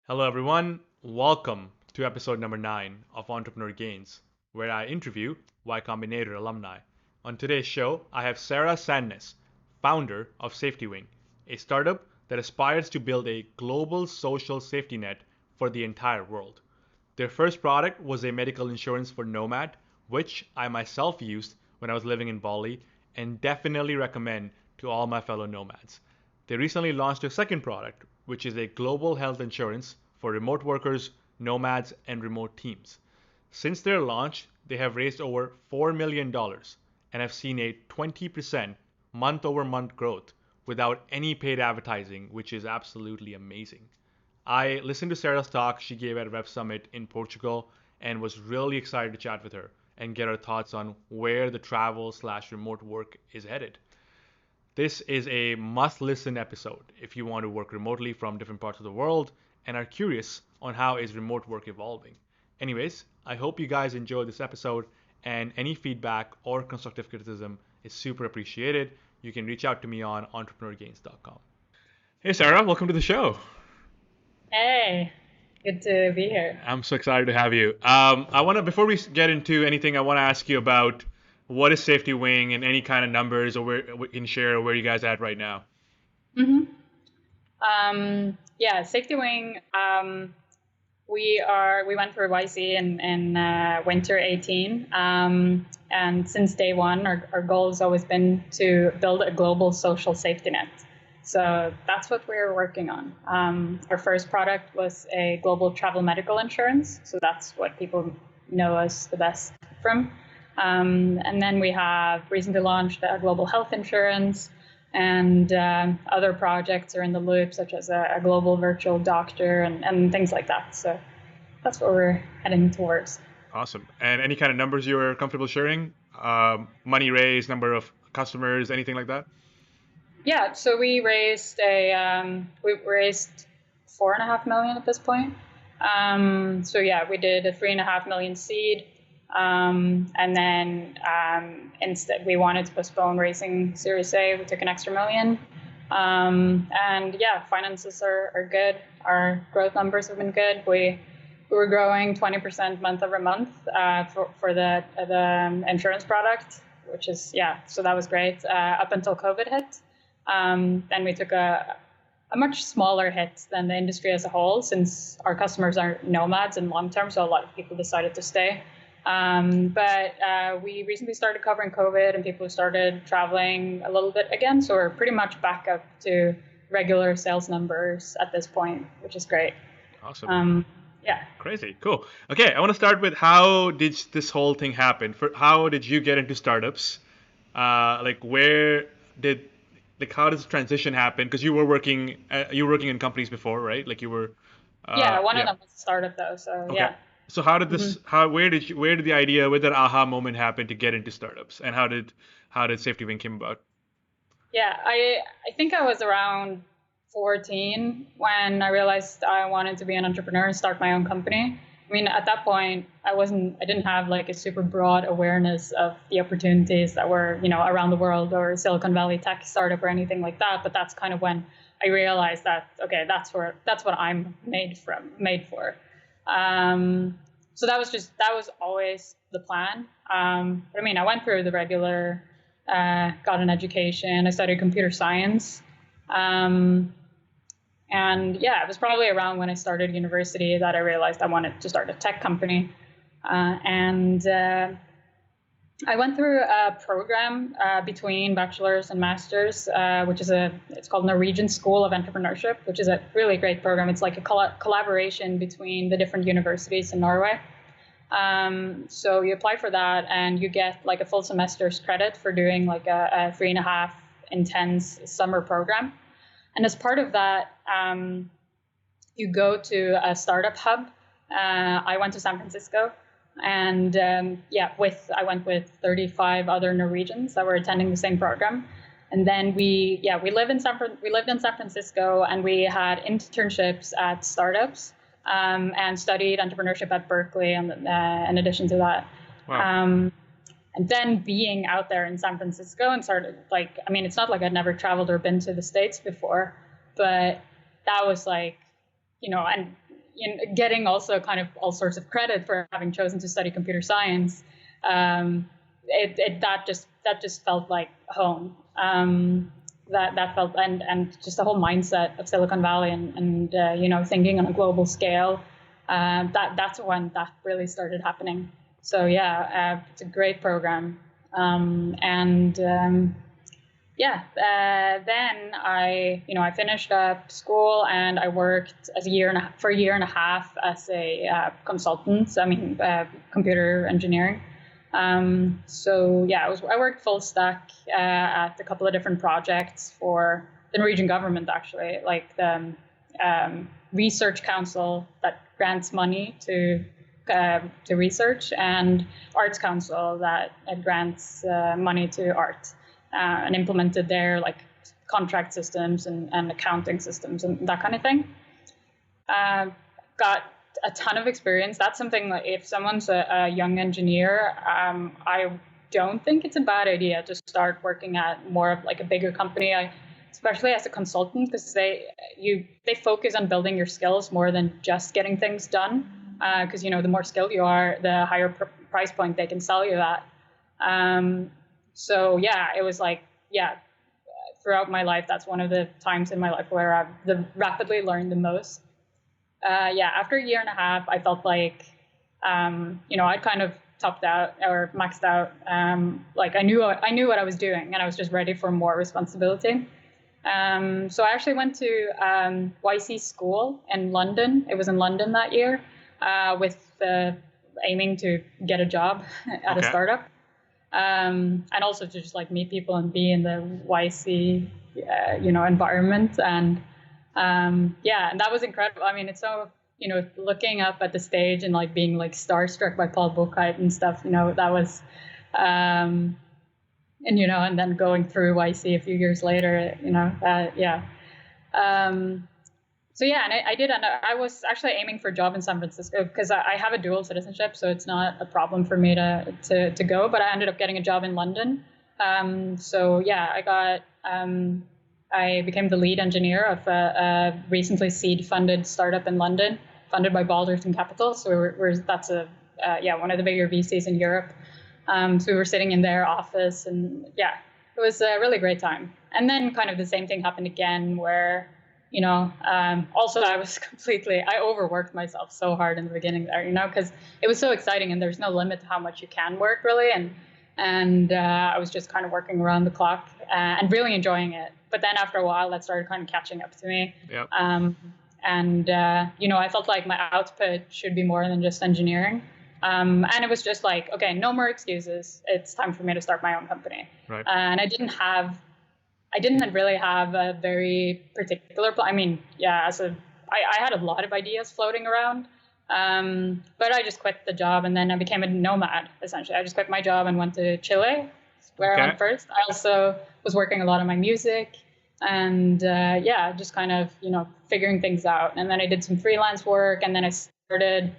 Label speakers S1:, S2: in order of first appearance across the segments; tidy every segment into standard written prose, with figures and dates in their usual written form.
S1: Hello, everyone. Welcome to episode number 9 of Entrepreneur Gains, where I interview Y Combinator alumni. On today's show, I have Sarah Sandnes, founder of SafetyWing, a startup that aspires to build a global social safety net for the entire world. Their first product was a medical insurance for Nomad, which I myself used when I was living in Bali and definitely recommend to all my fellow nomads. They recently launched a second product, which is a global health insurance for remote workers, nomads, and remote teams. Since their launch, they have raised over $4 million dollars and have seen a 20% month over month growth without any paid advertising, which is absolutely amazing. I listened to Sarah's talk she gave at Web Summit in Portugal and was really excited to chat with her and get her thoughts on where the travel slash remote work is headed. This is a must listen episode if you want to work remotely from different parts of the world and are curious on how is remote work evolving. Anyways, I hope you guys enjoyed this episode and any feedback or constructive criticism is super appreciated. You can reach out to me on entrepreneurgains.com. Hey Sarah, welcome to the show.
S2: Hey, good to be here.
S1: I'm so excited to have you. I want to before we get into anything, I want to ask you about what is Safety Wing and any kind of numbers or where we can share where you guys at right now.
S2: hmm yeah, SafetyWing. We went through YC in winter 18, and since day one, our goal has always been to build a global social safety net. So that's what we're working on. Our first product was a global travel medical insurance. So that's what people know us the best from. And then we have recently launched a global health insurance, and other projects are in the loop, such as a global virtual doctor and things like that. So that's what we're heading towards.
S1: Awesome. And any kind of numbers you're comfortable sharing? Money raised, number of customers, anything like that?
S2: Yeah, so we raised 4.5 million at this point. So yeah, we did a 3.5 million seed. And then instead we wanted to postpone raising Series A. We took an extra million. And yeah, finances are good. Our growth numbers have been good. We were growing 20% month over month for the insurance product, which is, yeah, so that was great up until COVID hit. Then we took a much smaller hit than the industry as a whole, since our customers are nomads and long term, so a lot of people decided to stay. But we recently started covering COVID and people started traveling a little bit again. So we're pretty much back up to regular sales numbers at this point, which is great.
S1: Awesome.
S2: Yeah.
S1: Crazy. Cool. Okay, I want to start with how did this whole thing happen? How did you get into startups? Where did how does the transition happen? Because you were working in companies before, right? Like you were.
S2: Yeah, one of them was a startup though. So
S1: Okay.
S2: yeah.
S1: So how did this? Where did the idea, where did that aha moment happen to get into startups, and how did Safety Wing came about?
S2: Yeah, I think I was around 14 when I realized I wanted to be an entrepreneur and start my own company. I mean, at that point, I didn't have like a super broad awareness of the opportunities that were, around the world or Silicon Valley tech startup or anything like that. But that's kind of when I realized that, okay, that's what I'm made for. So that was always the plan. But I mean, I went through the regular, got an education. I studied computer science. And yeah, it was probably around when I started university that I realized I wanted to start a tech company. And I went through a program between bachelor's and master's, which is it's called Norwegian School of Entrepreneurship, which is a really great program. It's like a collaboration between the different universities in Norway. So you apply for that and you get like a full semester's credit for doing like a 3.5 intense summer program. And as part of that, you go to a startup hub. I went to San Francisco, and I went with 35 other Norwegians that were attending the same program. And then we lived in San Francisco, and we had internships at startups, and studied entrepreneurship at Berkeley, and in addition to that.
S1: Wow.
S2: And then being out there in San Francisco and started it's not like I'd never traveled or been to the States before, but that was like, and getting also kind of all sorts of credit for having chosen to study computer science. That just felt like home. That felt and just the whole mindset of Silicon Valley and thinking on a global scale. That's when that really started happening. So yeah, it's a great program. Then I finished up school and I worked for a year and a half as a consultant. Computer engineering. I worked full stack at a couple of different projects for the Norwegian government, actually, like the research council that grants money to research, and arts council that grants money to art, and implemented their like contract systems and accounting systems and that kind of thing. Got a ton of experience. That's something that if someone's a young engineer, I don't think it's a bad idea to start working at more of like a bigger company, especially as a consultant, because they focus on building your skills more than just getting things done. Because the more skilled you are, the higher price point they can sell you at. It was like, throughout my life, that's one of the times in my life where I've rapidly learned the most. After a year and a half, I felt like, I'd kind of topped out or maxed out. Like I knew what I was doing, and I was just ready for more responsibility. So I actually went to YC school in London. It was in London that year, with aiming to get a job at a startup, and also to just like meet people and be in the YC, environment. And and that was incredible. I mean, it's so, looking up at the stage and like being like starstruck by Paul Buchheit and stuff, that was, and then going through YC a few years later, and I did, and I was actually aiming for a job in San Francisco because I have a dual citizenship, so it's not a problem for me to go, but I ended up getting a job in London. I became the lead engineer of a recently seed-funded startup in London, funded by Balderton Capital. So that's one of the bigger VCs in Europe. So we were sitting in their office, and it was a really great time. And then kind of the same thing happened again, where also I overworked myself so hard in the beginning there, because it was so exciting and there's no limit to how much you can work really, and I was just kind of working around the clock and really enjoying it. But then after a while, that started kind of catching up to me. Yep. I felt like my output should be more than just engineering. And it was just like, okay, no more excuses. It's time for me to start my own company. Right. And I didn't really have a very particular plan. I mean, I had a lot of ideas floating around. But I just quit the job, and then I became a nomad, essentially. I just quit my job and went to Chile, where I went first. I also was working a lot on my music and, just kind of, figuring things out. And then I did some freelance work, and then I started,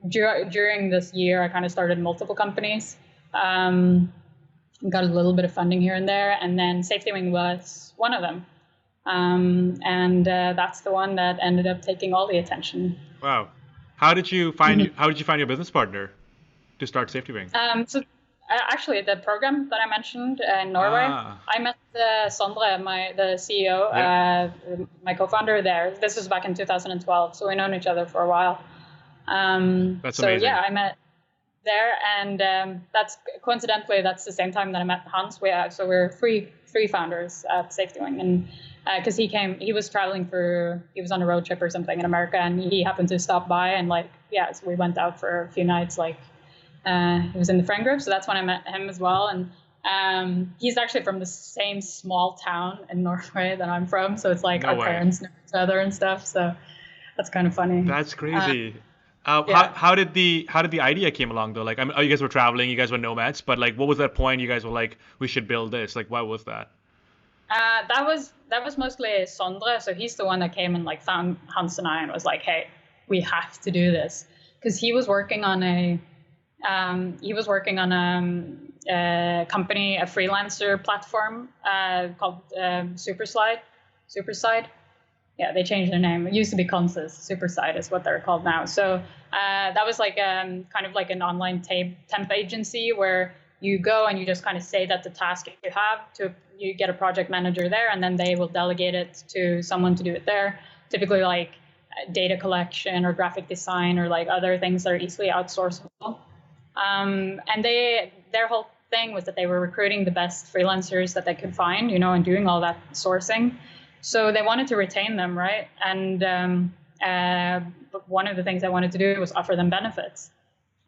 S2: during this year, I kind of started multiple companies, got a little bit of funding here and there, and then SafetyWing was one of them. That's the one that ended up taking all the attention.
S1: Wow. How did you find your business partner to start SafetyWing?
S2: Actually, the program that I mentioned in Norway, I met Sondre, the CEO, my co-founder there. This was back in 2012, so we've known each other for a while.
S1: That's amazing.
S2: So yeah, I met there, and that's coincidentally that's the same time that I met Hans. We're three founders at SafetyWing, and because he was on a road trip or something in America, and he happened to stop by, and so we went out for a few nights. He was in the friend group, so that's when I met him as well. And he's actually from the same small town in Norway that I'm from, so it's like our parents know each other and stuff. So that's kind of funny.
S1: That's crazy. How did the idea came along though? Like, you guys were traveling, you guys were nomads, but like, what was that point you guys were like, we should build this? Like, why was that?
S2: That was mostly Sondre. So he's the one that came and like found Hans and I and was like, hey, we have to do this, because he was working on a company, a freelancer platform called Superside. yeah, they changed their name. It used to be Consus. Superside is what they're called now. So that was like kind of like an online temp agency where you go and you just kind of say that the task you have to, you get a project manager there, and then they will delegate it to someone to do it there. Typically like data collection or graphic design or like other things that are easily outsourceable. And their whole thing was that they were recruiting the best freelancers that they could find, and doing all that sourcing. So they wanted to retain them, right? And but one of the things I wanted to do was offer them benefits.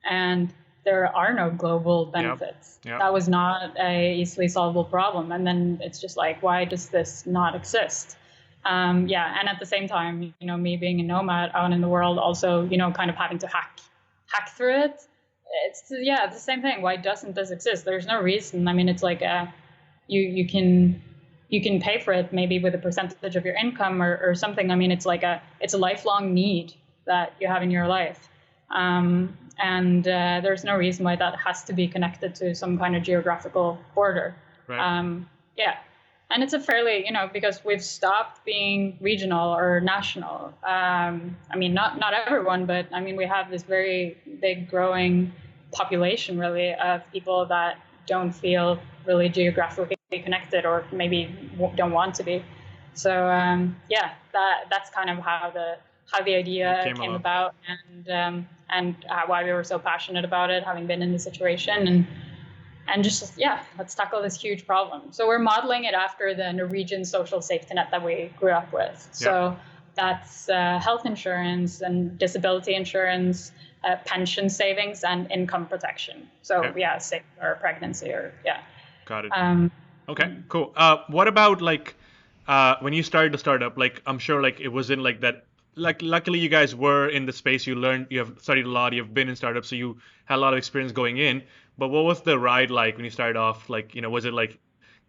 S2: And there are no global benefits.
S1: Yep.
S2: That was not a easily solvable problem. And then it's just like, why does this not exist? And at the same time, me being a nomad out in the world, also, kind of having to hack through it. It's the same thing. Why doesn't this exist? There's no reason. I mean, it's like you can pay for it maybe with a percentage of your income or something. I mean, it's a lifelong need that you have in your life. And there's no reason why that has to be connected to some kind of geographical border.
S1: Right.
S2: And it's a fairly, because we've stopped being regional or national. I mean, not everyone, but I mean, we have this very big growing population really of people that don't feel really geographically connected or maybe don't want to be. So that's kind of how the idea came about, and why we were so passionate about it, having been in the situation, and just, let's tackle this huge problem. So we're modeling it after the Norwegian social safety net that we grew up with. So that's health insurance and disability insurance, pension savings, and income protection. So safe or pregnancy or
S1: Got it. Okay, cool. What about like when you started the startup? Like, I'm sure like it wasn't like that. Like, luckily you guys were in the space. You learned, you have studied a lot, you've been in startups, so you had a lot of experience going in. But what was the ride like when you started off? Like, was it like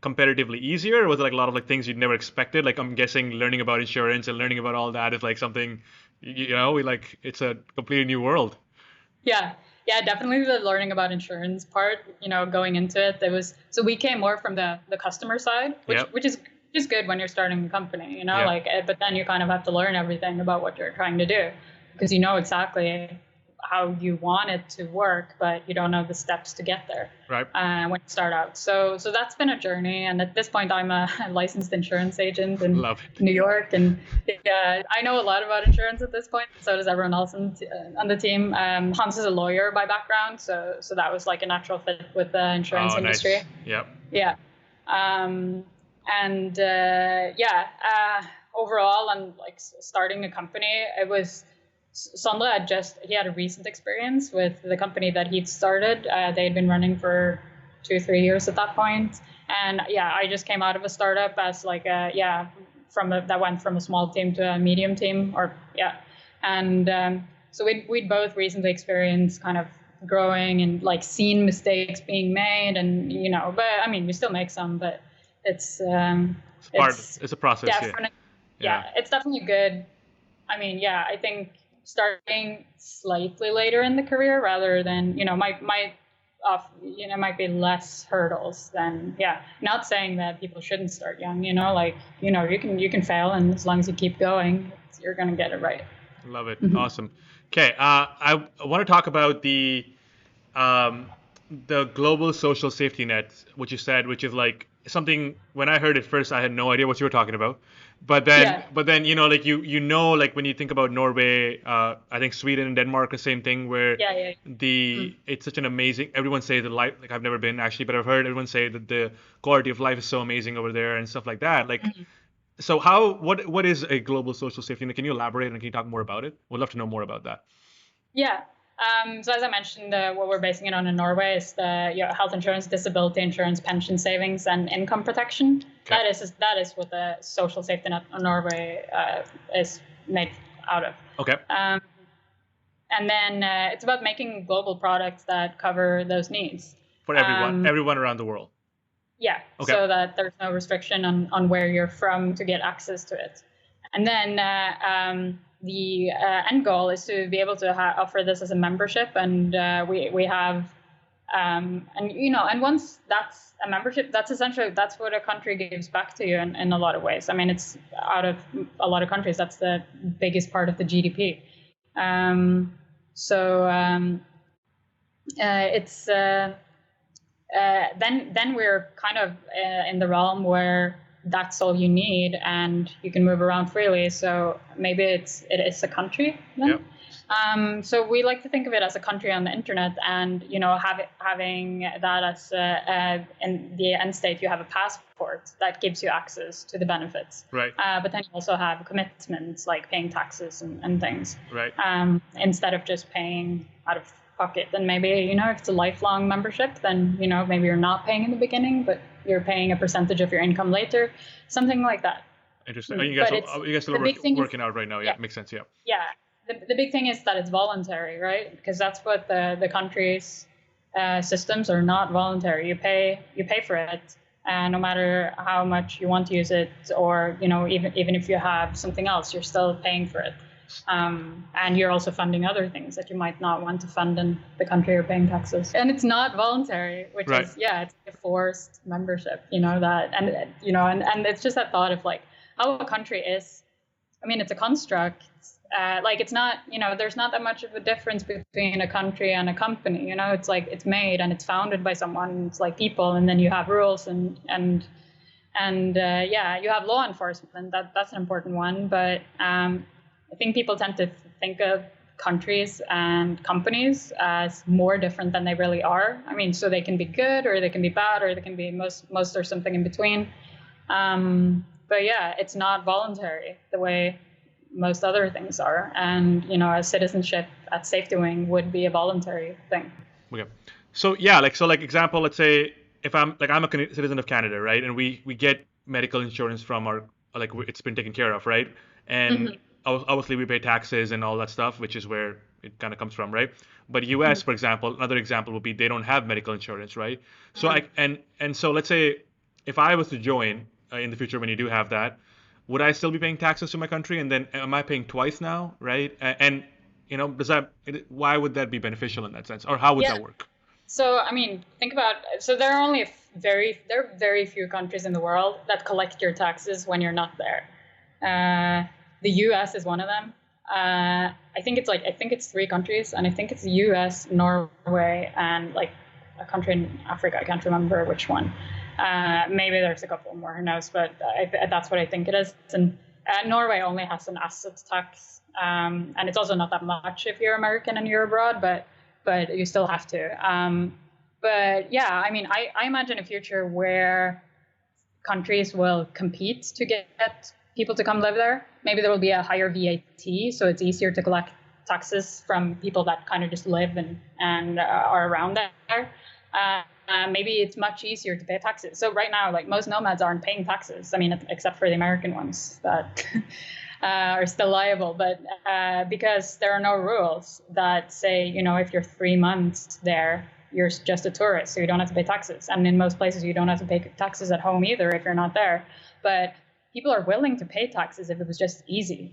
S1: comparatively easier, or was it like a lot of like things you'd never expected? Like, I'm guessing learning about insurance and learning about all that is like something, like it's a completely new world.
S2: Yeah, definitely the learning about insurance part, going into it. So we came more from the customer side, which is good when you're starting a company, but then you kind of have to learn everything about what you're trying to do, because you know exactly how you want it to work, but you don't know the steps to get there.
S1: Right.
S2: When you start out. So that's been a journey. And at this point, I'm a licensed insurance agent in New York. And I know a lot about insurance at this point. So does everyone else on the team. Hans is a lawyer by background. So that was like a natural fit with the insurance industry.
S1: Nice. Yep.
S2: Yeah. Overall, and like starting a company, it was, Sondre he had a recent experience with the company that he'd started. They had been running for 2-3 years at that point. And I just came out of a startup as like that went from a small team to a medium team, and so we'd both recently experienced kind of growing and like seen mistakes being made, and but I mean, we still make some, but it's
S1: a process.
S2: It's definitely good. I mean, I think starting slightly later in the career rather than, might be less hurdles than, not saying that people shouldn't start young, you can fail, and as long as you keep going, you're going to get it right.
S1: Love it. Mm-hmm. Awesome. Okay. I want to talk about the global social safety net, which you said, which is like something, when I heard it first, I had no idea what you were talking about. But then, like like when you think about Norway, I think Sweden and Denmark, the same thing, where it's such an amazing. Everyone say the life, like I've never been actually, but I've heard everyone say that the quality of life is so amazing over there and stuff like that. Like, so what is a global social safety net? Can you elaborate and can you talk more about it? We'd love to know more about that.
S2: Yeah. So as I mentioned, what we're basing it on in Norway is the health insurance, disability insurance, pension savings, and income protection. Okay. That is what the social safety net in Norway is made out of.
S1: Okay.
S2: And then it's about making global products that cover those needs.
S1: For everyone around the world.
S2: Yeah. Okay. So that there's no restriction on where you're from to get access to it. And then the end goal is to be able to offer this as a membership, and we have And and once that's a membership, that's essentially that's what a country gives back to you in a lot of ways. I mean, it's out of a lot of countries, that's the biggest part of the GDP. So it's then we're kind of in the realm where that's all you need and you can move around freely. So maybe it is a country then.
S1: Yep.
S2: So we like to think of it as a country on the internet, and having that as in the end state, you have a passport that gives you access to the benefits.
S1: Right.
S2: But then you also have commitments like paying taxes and things.
S1: Right.
S2: Instead of just paying out of pocket. And maybe if it's a lifelong membership, then maybe you're not paying in the beginning, but you're paying a percentage of your income later, something like that.
S1: Interesting. You guys are working out right now. Yeah, makes sense. Yeah.
S2: Yeah. The big thing is that it's voluntary, right? Because that's what the country's systems are not voluntary. You pay for it, no matter how much you want to use it, or even if you have something else, you're still paying for it. And you're also funding other things that you might not want to fund in the country you're paying taxes. And it's not voluntary, which
S1: right.
S2: is it's a forced membership. That, and it's just that thought of like how a country is. I mean, it's a construct. It's not, there's not that much of a difference between a country and a company. It's like it's made and it's founded by someone. It's like people, and then you have rules and you have law enforcement. That's an important one. But I think people tend to think of countries and companies as more different than they really are. I mean, so they can be good or they can be bad or they can be most or something in between. But yeah, it's not voluntary the way most other things are. And, a citizenship at SafetyWing would be a voluntary thing.
S1: Okay. So yeah, like example, let's say if I'm a citizen of Canada, right? And we get medical insurance from our, it's been taken care of, right? And obviously we pay taxes and all that stuff, which is where it kind of comes from, right? But US, for example, another example would be they don't have medical insurance, right? So so let's say if I was to join in the future when you do have that, would I still be paying taxes to my country? And then am I paying twice now, right? And why would that be beneficial in that sense, or how would that work?
S2: So I mean, think about there are only very few countries in the world that collect your taxes when you're not there. The US is one of them. I think it's 3 countries, and I think it's the US, Norway, and like a country in Africa. I can't remember which one. Maybe there's a couple more, who knows? But that's what I think it is. And Norway only has an asset tax, and it's also not that much if you're American and you're abroad, but you still have to. But yeah, I mean, I imagine a future where countries will compete to get people to come live there. Maybe there will be a higher VAT, so it's easier to collect taxes from people that kind of just live and are around there. Maybe it's much easier to pay taxes. So right now, like most nomads aren't paying taxes. I mean, except for the American ones that are still liable. But because there are no rules that say, if you're 3 months there, you're just a tourist, so you don't have to pay taxes. And in most places, you don't have to pay taxes at home either if you're not there. But people are willing to pay taxes if it was just easy.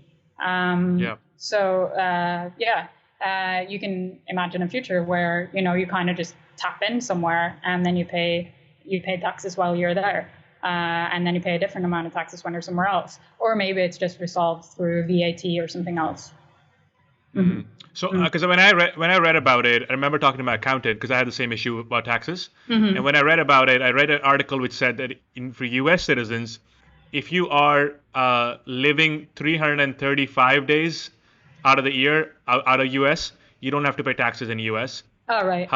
S2: So you can imagine a future where you kind of just tap in somewhere and then you pay taxes while you're there, and then you pay a different amount of taxes when you're somewhere else, or maybe it's just resolved through VAT or something else.
S1: So because when I read about it, I remember talking to my accountant because I had the same issue about taxes. And when I read about it, I read an article which said that for US citizens, if you are living 335 days out of the year out of US, you don't have to pay taxes in US.
S2: Oh, right.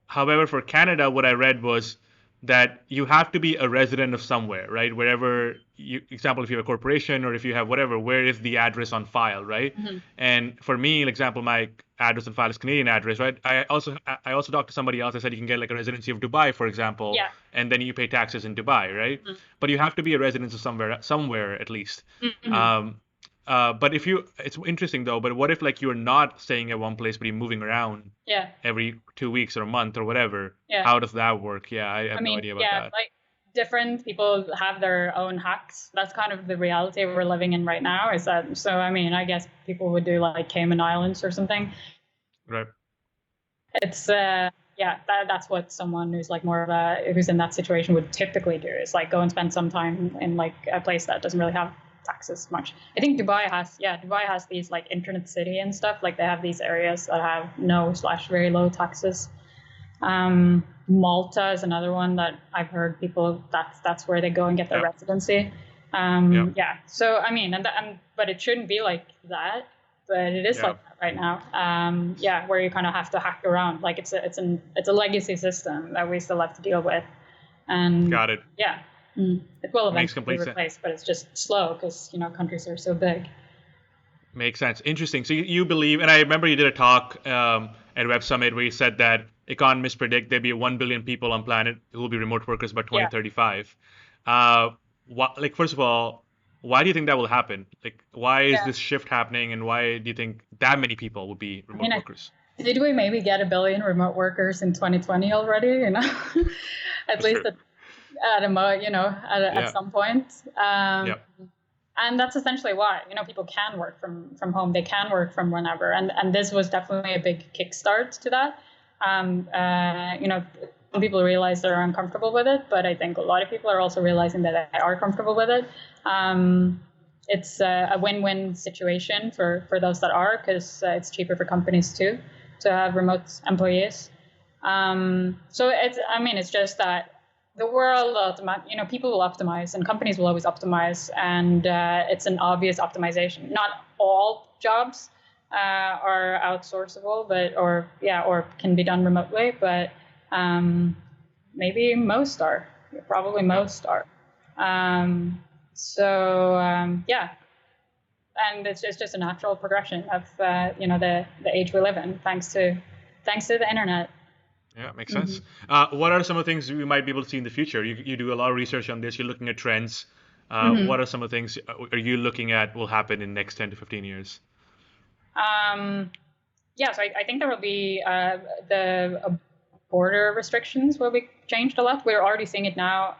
S1: However, for Canada, what I read was that you have to be a resident of somewhere, right? Wherever example, if you have a corporation or if you have whatever, where is the address on file, right? And for me, example, my address on file is Canadian address, right? I also talked to somebody else. I said you can get like a residency of Dubai, for example, and then you pay taxes in Dubai, right? But you have to be a resident of somewhere at least. But it's interesting though. But what if like you're not staying at one place, but you're moving around every 2 weeks or a month or whatever? How does that work? I have no idea about that.
S2: Like different people have their own hacks. That's kind of the reality we're living in right now. Is that so? I mean, I guess people would do like Cayman Islands or something.
S1: Right.
S2: It's yeah, that's what someone who's like more of who's in that situation would typically do, is like go and spend some time in like a place that doesn't really have taxes much. I think Dubai has these like internet city and stuff. Like they have these areas that have no/very low taxes. Malta is another one that I've heard people, that's where they go and get their residency. Yeah. So I mean, but it shouldn't be like that. But it is like that right now. Yeah, where you kind of have to hack around. Like it's a legacy system that we still have to deal with. And
S1: got it.
S2: Yeah, it will eventually be replaced, but it's just slow because countries are so big.
S1: Makes sense. Interesting. So you believe, and I remember you did a talk at Web Summit where you said that economists predict there'd be 1 billion people on planet who will be remote workers by 2035. First of all, why do you think that will happen? Like, why is this shift happening, and why do you think that many people will be remote workers?
S2: Did we maybe get 1 billion remote workers in 2020 already? At least at some point. And that's essentially why, people can work from home. They can work from whenever. And this was definitely a big kickstart to that. Some people realize they're uncomfortable with it, but I think a lot of people are also realizing that they are comfortable with it. It's a win-win situation for those that are, because it's cheaper for companies too to have remote employees. So it's just that the world, people will optimize, and companies will always optimize, and it's an obvious optimization. Not all jobs are outsourceable, or can be done remotely, but maybe most are. Probably most are. And it's just a natural progression of the age we live in, thanks to the internet.
S1: Yeah, makes sense. What are some of the things we might be able to see in the future? You do a lot of research on this. You're looking at trends. What are some of the things are you looking at will happen in the next 10 to 15 years?
S2: So I think there will be the border restrictions will be changed a lot. We're already seeing it now.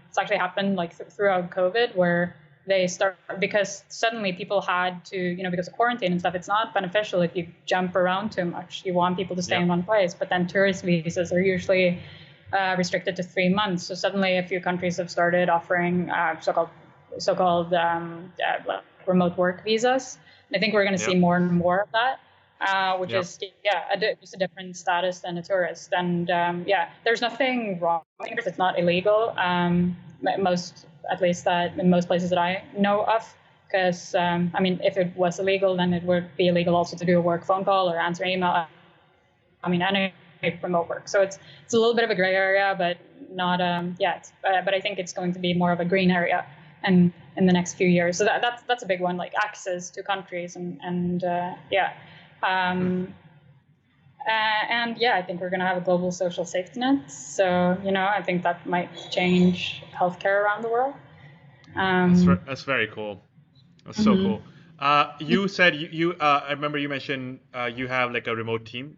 S2: It's actually happened like throughout COVID, where they start, because suddenly people had to, because of quarantine and stuff, it's not beneficial if you jump around too much. You want people to stay in one place, but then tourist visas are usually restricted to 3 months. So suddenly a few countries have started offering so-called remote work visas. And I think we're going to see more and more of that, which is just a different status than a tourist. And there's nothing wrong with it. It's not illegal. At least that in most places that I know of, because if it was illegal, then it would be illegal also to do a work phone call or answer email. Any remote work. So it's a little bit of a gray area, but not yet. But I think it's going to be more of a green area, and in the next few years. So that's a big one, like access to countries I think we're going to have a global social safety net. So, I think that might change healthcare around the world.
S1: That's very cool. That's so cool. You said I remember you mentioned you have like a remote team,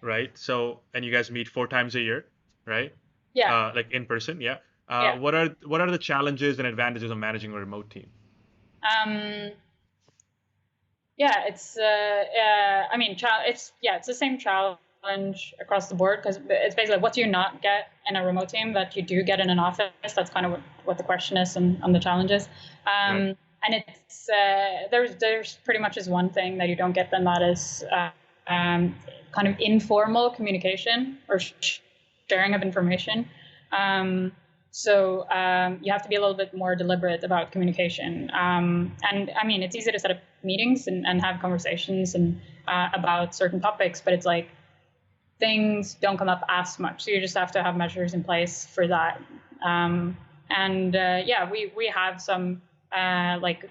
S1: right? So, and you guys meet 4 times a year, right?
S2: Yeah.
S1: Like in person, yeah. What are the challenges and advantages of managing a remote team?
S2: It's it's the same challenge across the board, because it's basically what do you not get in a remote team that you do get in an office. That's kind of what the question is and the challenges. And it's there's pretty much is one thing that you don't get, then that is kind of informal communication or sharing of information. So you have to be a little bit more deliberate about communication. It's easy to set up meetings and have conversations and about certain topics, but it's like things don't come up as much. So you just have to have measures in place for that. We have some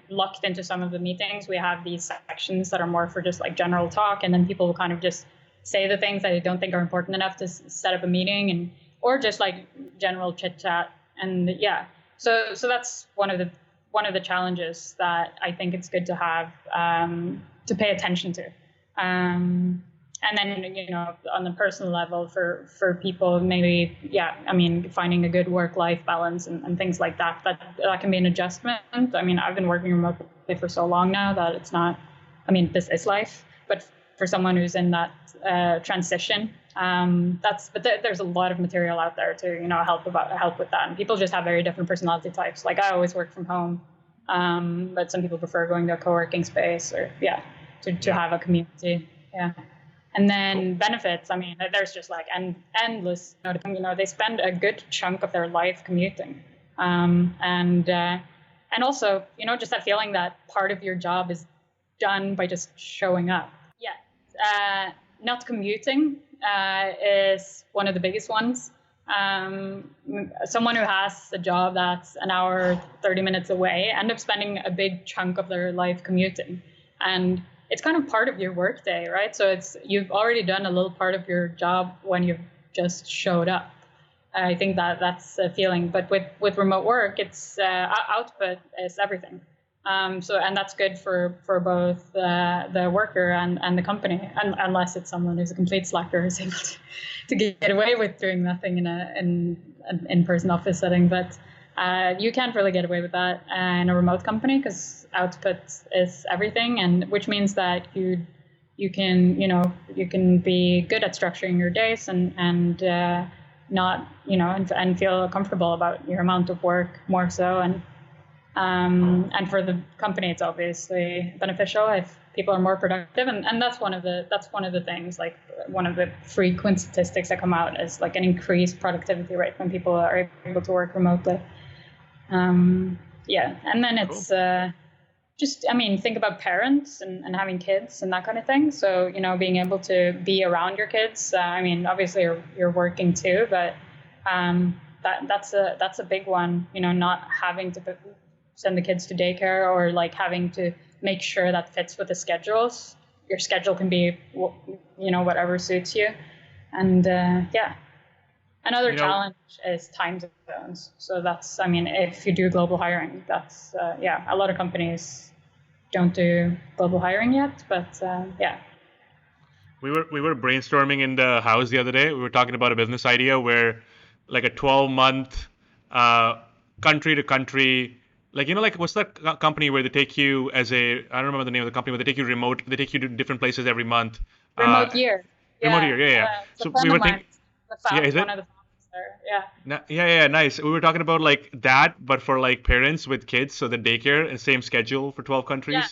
S2: locked into some of the meetings. We have these sections that are more for just like general talk, and then people will kind of just say the things that they don't think are important enough to set up a meeting, or just like general chit chat. And so that's one of the challenges that I think it's good to have to pay attention to. And then, on the personal level for people, maybe, finding a good work-life balance and things like that can be an adjustment. I've been working remotely for so long now that it's not, this is life, but for someone who's in that transition, There's a lot of material out there to help with that, and people just have very different personality types. Like I always work from home, but some people prefer going to a co-working space or to have a community. Yeah. And then benefits, I mean, there's just like endless, they spend a good chunk of their life commuting. And also, just that feeling that part of your job is done by just showing up. Yeah. Not commuting is one of the biggest ones. Someone who has a job that's an hour, 30 minutes away end up spending a big chunk of their life commuting. And it's kind of part of your workday, right? So you've already done a little part of your job when you've just showed up. I think that's a feeling. But with remote work, it's output is everything. And that's good for both the worker and the company, unless it's someone who's a complete slacker who's able to get away with doing nothing in an in-person office setting. But you can't really get away with that in a remote company because output is everything, and which means that you can be good at structuring your days and not and feel comfortable about your amount of work more so, and for the company it's obviously beneficial if people are more productive, and that's one of the things, like one of the frequent statistics that come out is like an increased productivity rate when people are able to work remotely. And then it's think about parents and having kids and that kind of thing. So, being able to be around your kids. Obviously you're working too, but that's a big one. Not having to send the kids to daycare or like having to make sure that fits with the schedules. Your schedule can be, whatever suits you. And another challenge is time zones. So that's, if you do global hiring, that's, a lot of companies don't do global hiring yet, but
S1: We were brainstorming in the house the other day. We were talking about a business idea where like a 12-month country to country, like what's that company where they take you I don't remember the name of the company, but they take you remote, they take you to different places every month.
S2: Remote year.
S1: Remote year, yeah.
S2: So we were thinking, is it? One of the
S1: there. Yeah, nice. We were talking about like that, but for like parents with kids, so the daycare and same schedule for 12 countries. Yeah.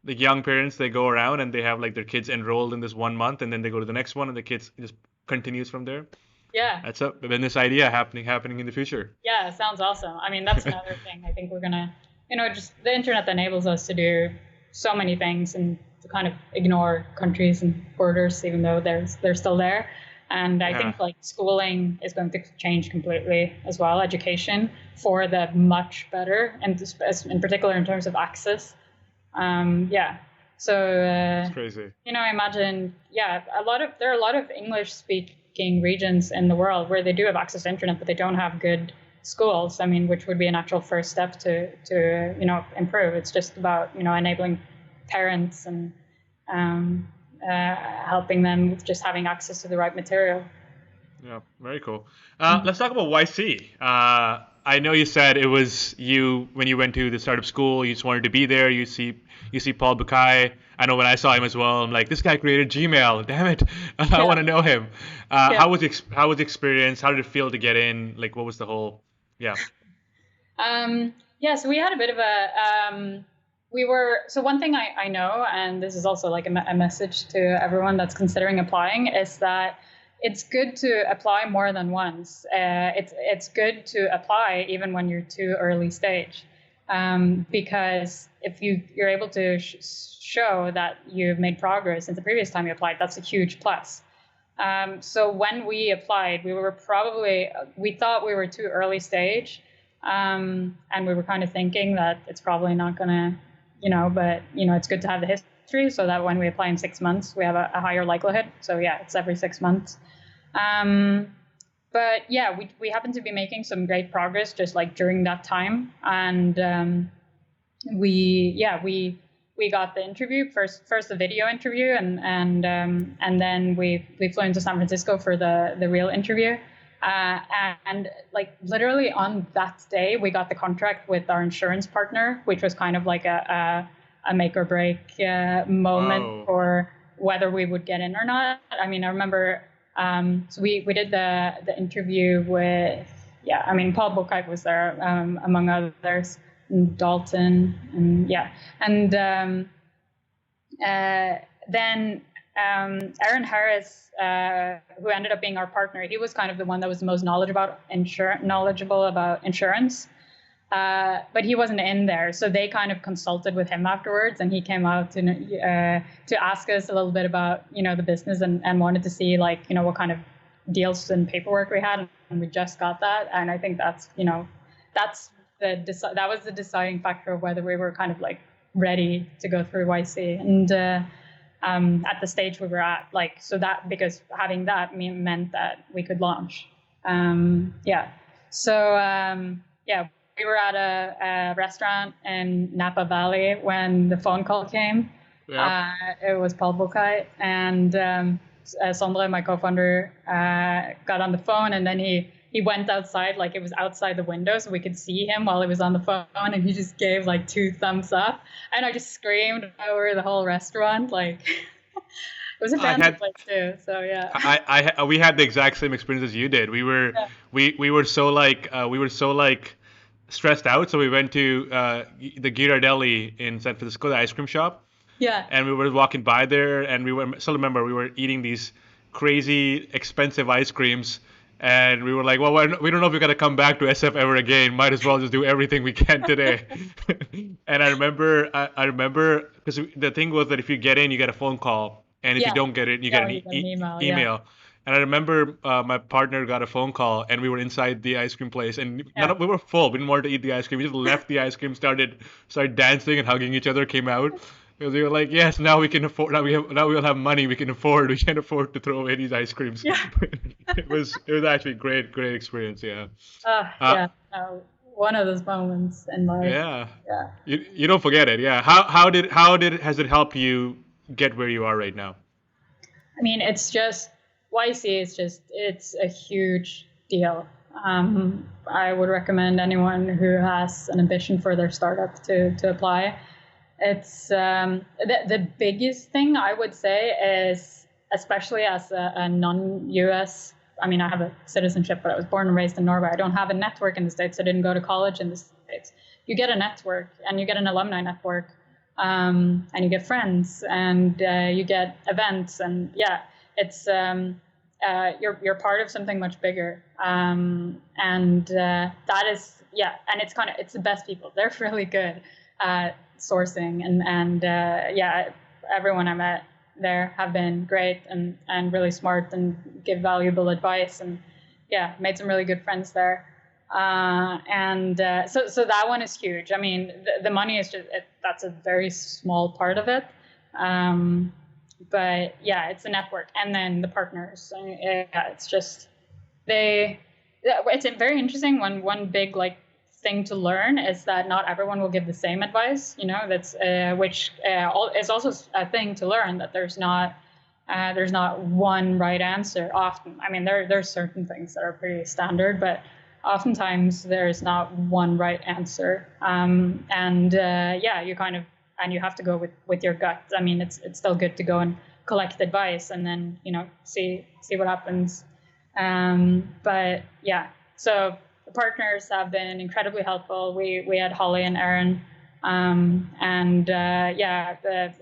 S1: The young parents, they go around and they have like their kids enrolled in this 1 month, and then they go to the next one, and the kids just continues from there.
S2: Yeah.
S1: That's a business idea happening in the future.
S2: Yeah, it sounds awesome. That's another thing. I think we're gonna, just the internet enables us to do so many things and to kind of ignore countries and borders, even though they're still there. And I think like schooling is going to change completely as well, education for the much better, and in particular in terms of access. So
S1: it's crazy.
S2: I imagine, there are a lot of English speaking regions in the world where they do have access to internet, but they don't have good schools. Which would be a natural first step to improve. It's just about enabling parents and helping them with just having access to the right material.
S1: Yeah, very cool. Let's talk about YC. I know you said it was you when you went to the startup school. You just wanted to be there. You see Paul Bukai. I know when I saw him as well, I'm like, this guy created Gmail. Damn it, I want to know him. How was the experience? How did it feel to get in? Like, what was the whole? Yeah.
S2: So we had a bit of a. So one thing I know, and this is also like a message to everyone that's considering applying, is that it's good to apply more than once. It's good to apply even when you're too early stage, because if you're able to show that you've made progress since the previous time you applied, that's a huge plus. So when we applied, we thought we were too early stage, and we were kind of thinking that it's probably not gonna, but it's good to have the history so that when we apply in 6 months, we have a higher likelihood. So it's every 6 months. But we happen to be making some great progress just like during that time, and we got the interview first the video interview, and then we flew into San Francisco for the real interview, and like literally on that day we got the contract with our insurance partner, which was kind of like a make or break moment for whether we would get in or not. I remember So we did the interview with, yeah, I mean, Paul Bokite was there, among others, and Dalton, and yeah. And then Aaron Harris, who ended up being our partner, he was kind of the one that was the most knowledgeable about insurance. But he wasn't in there, so they kind of consulted with him afterwards, and he came out to ask us a little bit about the business, and wanted to see what kind of deals and paperwork we had, and we just got that. And I think that was the deciding factor of whether we were kind of like ready to go through YC, and at the stage we were at, so that, because having that meant that we could launch. We were at a restaurant in Napa Valley when the phone call came.
S1: Yeah.
S2: It was Paul Bokite, and Sondre, my co-founder, got on the phone, and then he went outside, it was outside the window, so we could see him while he was on the phone, and he just gave 2 thumbs up, and I just screamed over the whole restaurant. It was a fancy place too, so yeah.
S1: We had the exact same experience as you did. We were so stressed out, so we went to the Ghirardelli in San Francisco, the ice cream shop.
S2: Yeah.
S1: And we were walking by there, and we were eating these crazy expensive ice creams, and we were like, well, we don't know if we're gonna come back to SF ever again. Might as well just do everything we can today. And I remember because the thing was that if you get in, you get a phone call, and if you don't get it, you get an email.
S2: Yeah.
S1: And I remember my partner got a phone call, and we were inside the ice cream place, and we were full. We didn't want to eat the ice cream. We just left the ice cream, started dancing and hugging each other, came out. Because we were like, yes, now we can afford. Now we'll have money. We can't afford to throw away these ice creams.
S2: Yeah.
S1: It was actually great experience. Yeah.
S2: One of those moments in life.
S1: Yeah.
S2: Yeah.
S1: You don't forget it. Yeah. Has it helped you get where you are right now?
S2: I mean, it's just YC. It's a huge deal. I would recommend anyone who has an ambition for their startup to apply. It's the biggest thing I would say is, especially as a non-US, I mean, I have a citizenship, but I was born and raised in Norway. I don't have a network in the States. I didn't go to college in the States. You get a network, and you get an alumni network, and you get friends, and you get events, and it's you're part of something much bigger, and that is and it's the best people. They're really good at sourcing, and everyone I met there have been great and really smart and give valuable advice, and made some really good friends there. So that one is huge. I mean, the money is that's a very small part of it. But it's a network, and then the partners. It's just it's very interesting. One big thing to learn is that not everyone will give the same advice. That's which is also a thing to learn, that there's not one right answer often. I mean, there's certain things that are pretty standard, but oftentimes there's not one right answer. You kind of, and you have to go with your gut. I mean, it's still good to go and collect advice, and then see what happens. So the partners have been incredibly helpful. We had Holly and Aaron, the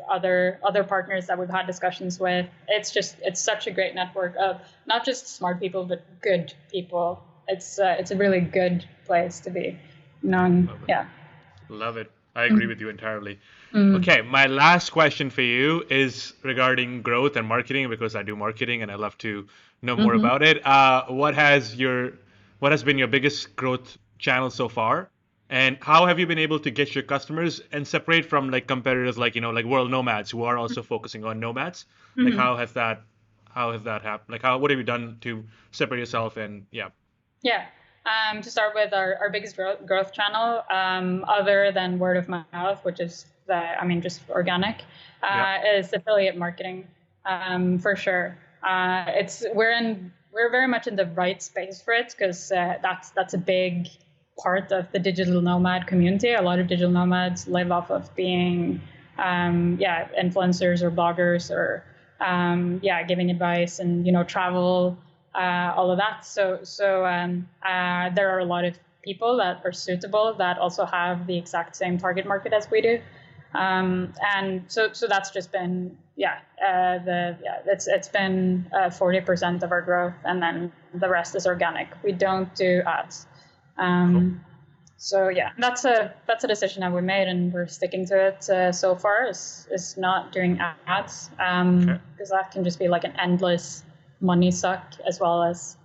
S2: other partners that we've had discussions with. It's such a great network of not just smart people, but good people. It's a really good place to be.
S1: Love it. I agree with you entirely. Okay, my last question for you is regarding growth and marketing, because I do marketing and I love to know more about it. What has been your biggest growth channel so far, and how have you been able to get your customers and separate from competitors like World Nomads, who are also focusing on nomads? How has that happened? What have you done to separate yourself? And
S2: to start with, our biggest growth channel, other than word of mouth, which is just organic, is affiliate marketing, for sure. We're very much in the right space for it, because that's a big part of the digital nomad community. A lot of digital nomads live off of being influencers or bloggers or yeah, giving advice and travel, all of that. So there are a lot of people that are suitable that also have the exact same target market as we do. And so that's just been it's been 40% of our growth, and then the rest is organic. We don't do ads.
S1: Cool.
S2: So yeah, that's a decision that we made, and we're sticking to it so far. Is not doing ads, because that can just be like an endless money suck, as well as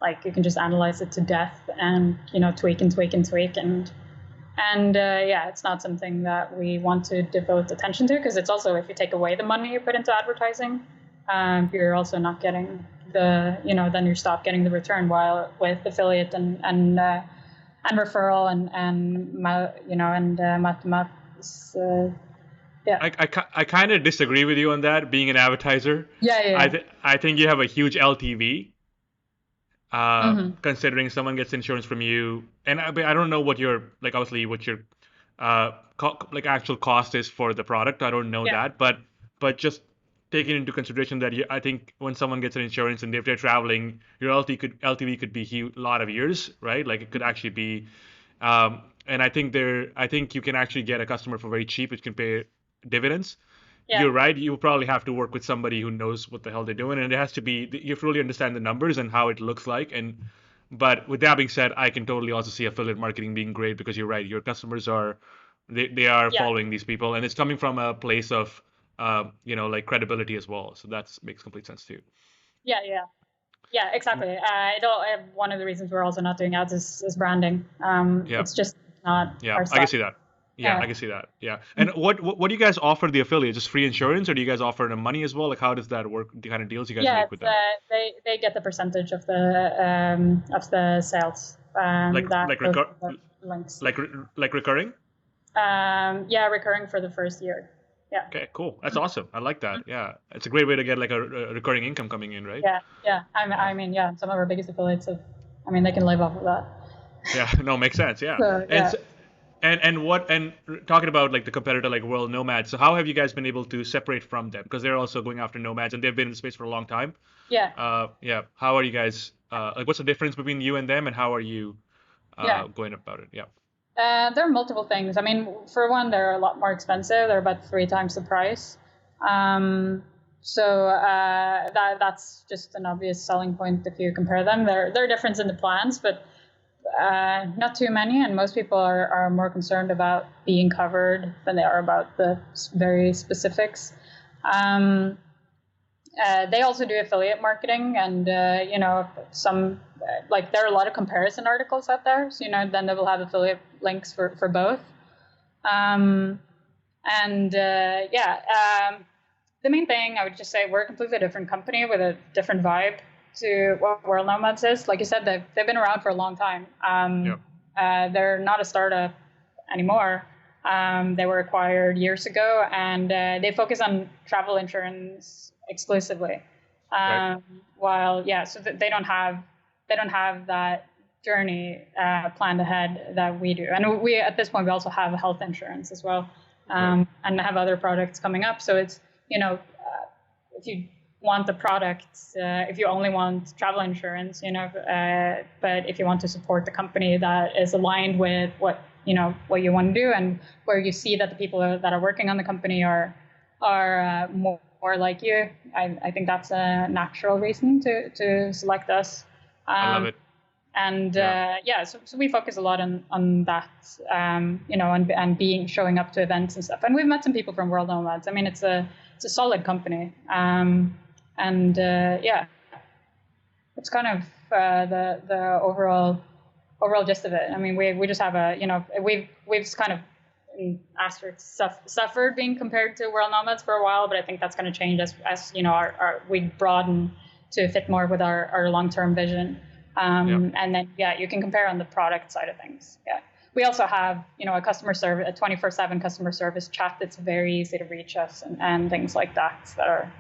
S2: like you can just analyze it to death and tweak and tweak and tweak, and yeah, it's not something that we want to devote attention to, because it's also, if you take away the money you put into advertising, you're also not getting then you stop getting the return. While with affiliate and referral and math, yeah.
S1: I kind of disagree with you on that. Being an advertiser,
S2: Yeah.
S1: I think you have a huge LTV.
S2: Mm-hmm.
S1: Considering someone gets insurance from you, and I don't know what your obviously what your actual cost is for the product. I don't know
S2: Yeah.
S1: that, but just taking into consideration that I think when someone gets an insurance and if they're traveling, your LTV could be a lot of years, right? Like it could actually be, and I think you can actually get a customer for very cheap, which can pay dividends.
S2: Yeah.
S1: You're right. You probably have to work with somebody who knows what the hell they're doing, and it has to be you have to really understand the numbers and how it looks like. But with that being said, I can totally also see affiliate marketing being great, because you're right. Your customers are they are
S2: Yeah.
S1: following these people, and it's coming from a place of like credibility as well. So that makes complete sense too.
S2: Yeah, exactly. One of the reasons we're also not doing ads is branding.
S1: Yeah,
S2: It's just not
S1: yeah,
S2: our
S1: I can
S2: style.
S1: see that. Yeah, I
S2: Yeah.
S1: can see that. Yeah. And what do you guys offer the affiliate? Just free insurance, or do you guys offer them money as well? Like how does that work? The kind of deals you guys
S2: Yeah,
S1: make with
S2: it's,
S1: them?
S2: they get the percentage of the sales,
S1: Like
S2: that
S1: like
S2: goes
S1: recur
S2: to the links.
S1: like recurring?
S2: Yeah, recurring for the first year. Yeah.
S1: Okay, cool. That's awesome. I like that. Yeah, it's a great way to get like a recurring income coming in, right?
S2: Yeah.
S1: Yeah.
S2: I mean, yeah, some of our biggest affiliates they can live off of that.
S1: Yeah. No, makes sense. Yeah.
S2: So
S1: And
S2: yeah.
S1: s- and talking about like the competitor like World Nomads. So how have you guys been able to separate from them? Because they're also going after nomads and they've been in the space for a long time.
S2: Yeah.
S1: Yeah. How are you guys? Like, what's the difference between you and them, and how are you
S2: Yeah.
S1: going about it? Yeah.
S2: There are multiple things. I mean, for one, they're a lot more expensive. They're about 3 times the price. That's just an obvious selling point if you compare them. There are differences in the plans, but not too many. And most people are more concerned about being covered than they are about the very specifics. They also do affiliate marketing, and some like there are a lot of comparison articles out there. So then they will have affiliate links for both. And the main thing I would just say, we're a completely different company with a different vibe to what World Nomads is. Like you said, they've been around for a long time. They're not a startup anymore. They were acquired years ago, and they focus on travel insurance exclusively.
S1: Right.
S2: So they don't have that journey planned ahead that we do. And we at this point we also have health insurance as well,
S1: Right.
S2: and have other products coming up. So it's if you want the product, if you only want travel insurance, but if you want to support the company that is aligned with what you want to do, and where you see that the people that are working on the company are more like you, I think that's a natural reason to select us.
S1: I love it.
S2: And
S1: Yeah.
S2: so we focus a lot on that, and showing up to events and stuff. And we've met some people from World Nomads. I mean, it's a solid company, it's kind of the overall gist of it. I mean, we just have we've kind of in asterisks suffered being compared to World Nomads for a while, but I think that's going to change as we broaden to fit more with our long-term vision. And then you can compare on the product side of things. Yeah. We also have a customer service, a 24/7 customer service chat that's very easy to reach us, and things like that are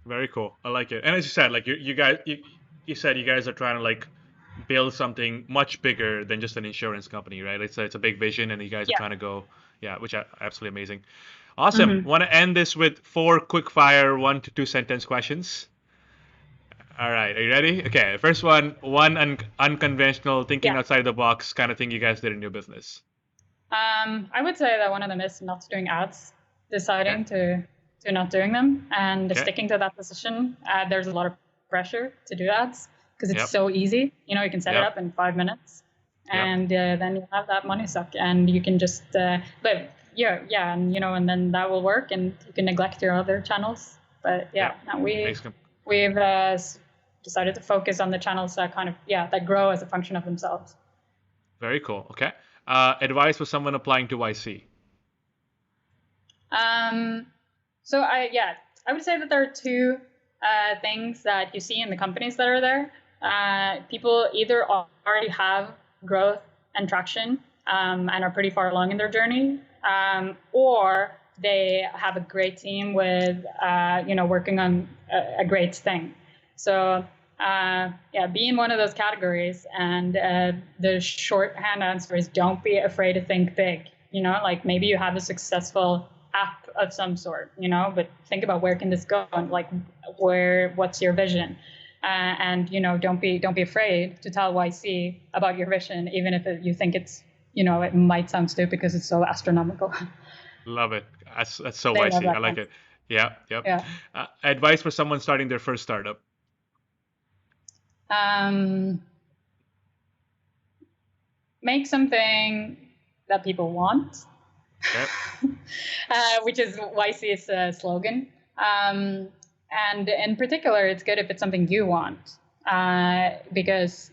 S1: Very cool. I like it. And as you said, like you guys, you said you guys are trying to like build something much bigger than just an insurance company, right? It's a big vision, and you guys are
S2: yeah
S1: trying to go, yeah, which are absolutely amazing. Awesome. Want to end this with 4 quick-fire 1 to 2 sentence questions? All right. Are you ready? Okay. First one unconventional, thinking
S2: Yeah.
S1: outside the box kind of thing you guys did in your business.
S2: I would say that one of them is not doing ads, deciding
S1: Okay.
S2: to not doing them and
S1: Okay.
S2: sticking to that decision. There's a lot of pressure to do ads because it's
S1: Yep.
S2: so easy. You know, you can set it
S1: Yep.
S2: up in 5 minutes,
S1: Yep.
S2: and then you have that money suck, and you can just but yeah, and you know, and then that will work, and you can neglect your other channels. But yeah,
S1: Yep.
S2: now
S1: Makes
S2: we've decided to focus on the channels that kind of that grow as a function of themselves.
S1: Very cool. Okay. Advice for someone applying to YC.
S2: So I would say that there are two things that you see in the companies that are there. People either already have growth and traction and are pretty far along in their journey, or they have a great team with working on a great thing. So be in one of those categories. And the shorthand answer is don't be afraid to think big. You know, like maybe you have a successful app of some sort, you know, but think about where can this go, and like what's your vision, and you know, don't be afraid to tell YC about your vision, even if you think it's, you know, it might sound stupid because it's so astronomical.
S1: Love it. That's so
S2: They love
S1: YC. I
S2: that
S1: like
S2: kind.
S1: it. Yeah. Yep.
S2: Yeah.
S1: Advice for someone starting their first startup.
S2: Make something that people want.
S1: Okay.
S2: Which is YC's slogan. And in particular, it's good if it's something you want, because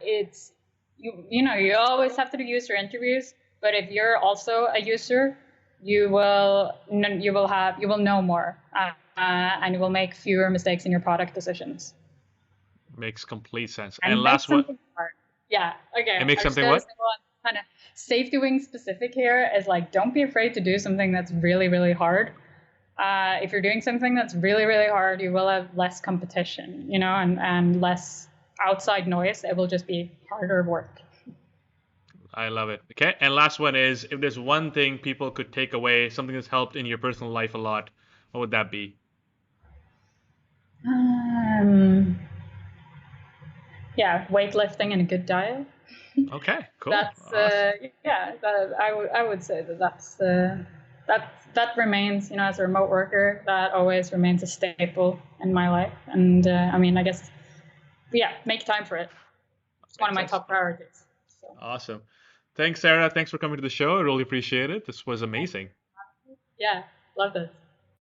S2: it's you always have to do user interviews. But if you're also a user, you will know more, and you will make fewer mistakes in your product decisions.
S1: Makes complete sense. And
S2: And make
S1: last one.
S2: something hard. Yeah. Okay.
S1: And make
S2: I'm just
S1: something
S2: gonna
S1: what?
S2: say one kind of SafetyWing specific here is like, don't be afraid to do something that's really, really hard. If you're doing something that's really, really hard, you will have less competition, you know, and less outside noise. It will just be harder work.
S1: I love it. Okay. And last one is, if there's one thing people could take away, something that's helped in your personal life a lot, what would that be?
S2: Weightlifting and a good diet.
S1: Okay. Cool.
S2: That's
S1: Awesome.
S2: I would say that remains, you know, as a remote worker, that always remains a staple in my life. And I mean, I guess make time for it. It's one of my top priorities. So.
S1: Awesome. Thanks, Sarah. Thanks for coming to the show. I really appreciate it. This was amazing.
S2: Yeah, love this.